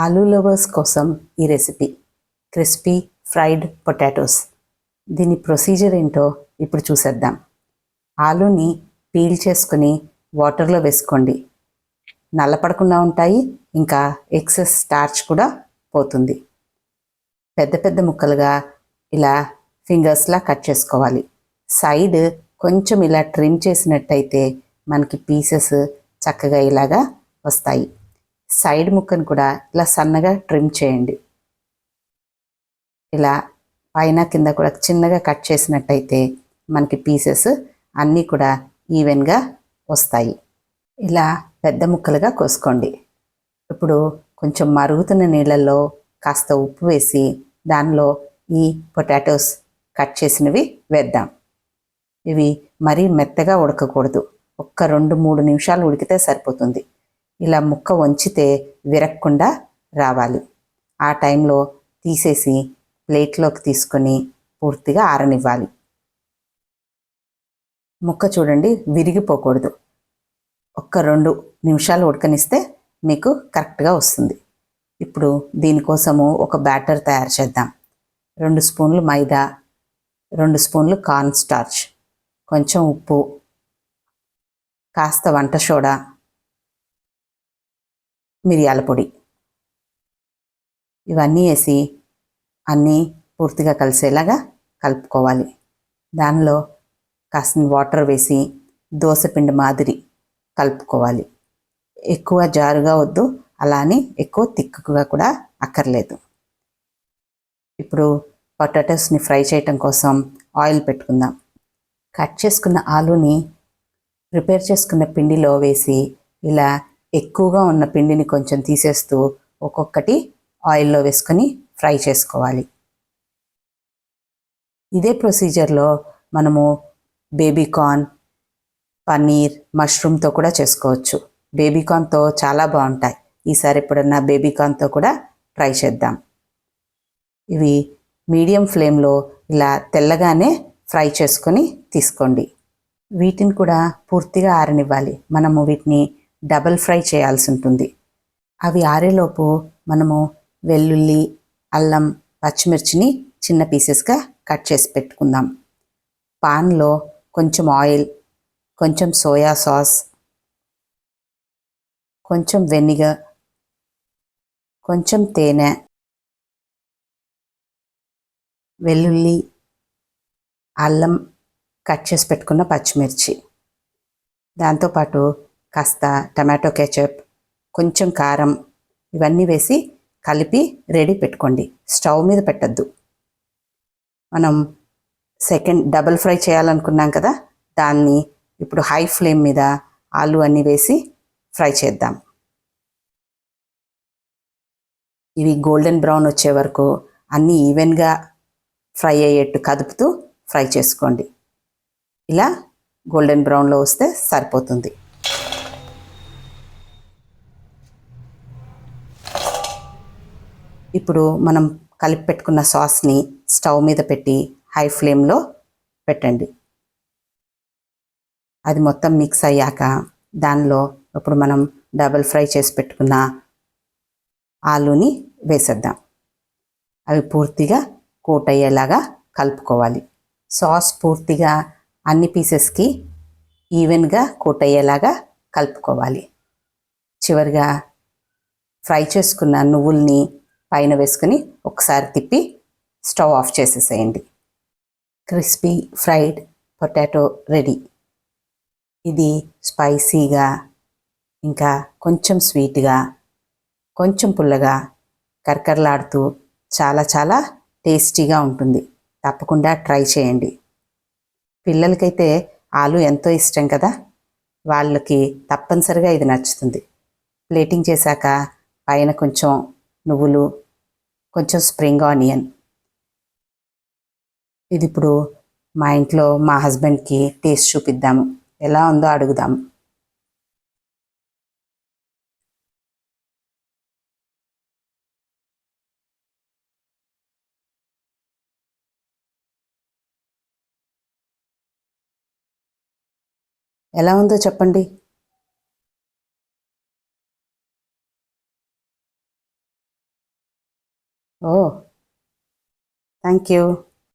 Aloo lovers కోసం ఈ recipe crispy fried potatoes. దీని ప్రొసీజర్ ఏంటో ఇప్పుడు చూసేద్దాం. ఆలూని పీల్ చేసుకుని వాటర్లో వేసుకోండి. నల్లపడకుండా ఉంటాయి, ఇంకా ఎక్సెస్ స్టార్చ్ కూడా పోతుంది. పెద్ద పెద్ద ముక్కలుగా ఇలా ఫింగర్స్లా కట్ చేసుకోవాలి. సైడ్ కొంచెం ఇలా ట్రిమ్ చేసినట్టయితే మనకి పీసెస్ చక్కగా ఇలాగా వస్తాయి. సైడ్ ముక్కను కూడా ఇలా సన్నగా ట్రిమ్ చేయండి. ఇలా పైన కింద కూడా చిన్నగా కట్ చేసినట్టయితే మనకి పీసెస్ అన్నీ కూడా ఈవెన్గా వస్తాయి. ఇలా పెద్ద ముక్కలుగా కోసుకోండి. ఇప్పుడు కొంచెం మరుగుతున్న నీళ్ళల్లో కాస్త ఉప్పు వేసి దానిలో ఈ పొటాటోస్ కట్ చేసినవి వేద్దాం. ఇవి మరీ మెత్తగా ఉడకకూడదు, ఒక్క 2-3 నిమిషాలు ఉడికితే సరిపోతుంది. ఇలా ముక్క వంచితే విరక్కుండా రావాలి. ఆ టైంలో తీసేసి ప్లేట్లోకి తీసుకొని పూర్తిగా ఆరనివ్వాలి. ముక్క చూడండి, విరిగిపోకూడదు. ఒక్క 2 నిమిషాలు ఉడకనిస్తే మీకు కరెక్ట్గా వస్తుంది. ఇప్పుడు దీనికోసము ఒక బ్యాటర్ తయారు చేద్దాం. 2 స్పూన్లు మైదా, 2 స్పూన్లు కార్న్ స్టార్చ్, కొంచెం ఉప్పు, కాస్త వంట సోడా, మిరియాల పొడి, ఇవన్నీ వేసి అన్నీ పూర్తిగా కలిసేలాగా కలుపుకోవాలి. దానిలో కాస్త వాటర్ వేసి దోసపిండి మాదిరి కలుపుకోవాలి. ఎక్కువ జారుగా వద్దు, అలానే ఎక్కువ తిక్కుగా కూడా అక్కర్లేదు. ఇప్పుడు పొటాటోస్ని ఫ్రై చేయటం కోసం ఆయిల్ పెట్టుకుందాం. కట్ చేసుకున్న ఆలూని ప్రిపేర్ చేసుకున్న పిండిలో వేసి ఇలా ఎక్కువగా ఉన్న పిండిని కొంచెం తీసేస్తూ ఒక్కొక్కటి ఆయిల్లో వేసుకొని ఫ్రై చేసుకోవాలి. ఇదే ప్రొసీజర్లో మనము బేబీకార్న్, పన్నీర్, మష్రూమ్తో కూడా చేసుకోవచ్చు. బేబీకార్న్తో చాలా బాగుంటాయి. ఈసారి ఎప్పుడన్నా బేబీకార్న్తో కూడా ట్రై చేద్దాం. ఇవి మీడియం ఫ్లేమ్లో ఇలా తెల్లగానే ఫ్రై చేసుకొని తీసుకోండి. వీటిని కూడా పూర్తిగా ఆరనివ్వాలి. మనము వీటిని డబల్ ఫ్రై చేయాల్సి ఉంటుంది. అవి ఆరేలోపు మనము వెల్లుల్లి, అల్లం, పచ్చిమిర్చిని చిన్న పీసెస్గా కట్ చేసి పెట్టుకుందాం. పాన్లో కొంచెం ఆయిల్, కొంచెం సోయా సాస్, కొంచెం వెనిగర్, కొంచెం తేనె, వెల్లుల్లి, అల్లం, కట్ చేసి పెట్టుకున్న పచ్చిమిర్చి, దాంతోపాటు కాస్త టమాటో కెచప్, కొంచెం కారం, ఇవన్నీ వేసి కలిపి రెడీ పెట్టుకోండి. స్టవ్ మీద పెట్టద్దు. మనం సెకండ్ డబుల్ ఫ్రై చేయాలనుకున్నాం కదా, దాన్ని ఇప్పుడు హై ఫ్లేమ్ మీద ఆలు అన్నీ వేసి ఫ్రై చేద్దాం. ఇవి గోల్డెన్ బ్రౌన్ వచ్చే వరకు అన్నీ ఈవెన్గా ఫ్రై అయ్యేట్టు కదుపుతూ ఫ్రై చేసుకోండి. ఇలా గోల్డెన్ బ్రౌన్లో వస్తే సరిపోతుంది. ఇప్పుడు మనం కలిపి పెట్టుకున్న సాస్ని స్టవ్ మీద పెట్టి హై ఫ్లేమ్లో పెట్టండి. అది మొత్తం మిక్స్ అయ్యాక దానిలో ఇప్పుడు మనం డబుల్ ఫ్రై చేసి పెట్టుకున్న ఆలూని వేసేద్దాం. అవి పూర్తిగా కోట్ అయ్యేలాగా కలుపుకోవాలి. సాస్ పూర్తిగా అన్ని పీసెస్కి ఈవెన్గా కోట్ అయ్యేలాగా కలుపుకోవాలి. చివరిగా ఫ్రై చేసుకున్న నువ్వుల్ని పైన వేసుకుని ఒకసారి తిప్పి స్టవ్ ఆఫ్ చేసేసేయండి. Crispy fried potato ready. ఇది స్పైసీగా, ఇంకా కొంచెం స్వీట్గా, కొంచెం పుల్లగా, కరకరలాడుతూ చాలా చాలా టేస్టీగా ఉంటుంది. తప్పకుండా ట్రై చేయండి. పిల్లలకైతే ఆలు ఎంతో ఇష్టం కదా, వాళ్ళకి తప్పనిసరిగా ఇది నచ్చుతుంది. ప్లేటింగ్ చేశాక పైన కొంచెం నువ్వులు, కొంచెం స్ప్రింగ్ ఆనియన్. ఇది ఇప్పుడు మా ఇంట్లో మా హస్బెండ్కి టేస్ట్ చూపిద్దాము, ఎలా ఉందో అడుగుదాము. ఎలా ఉందో చెప్పండి. ఓ థ్యాంక్ యూ.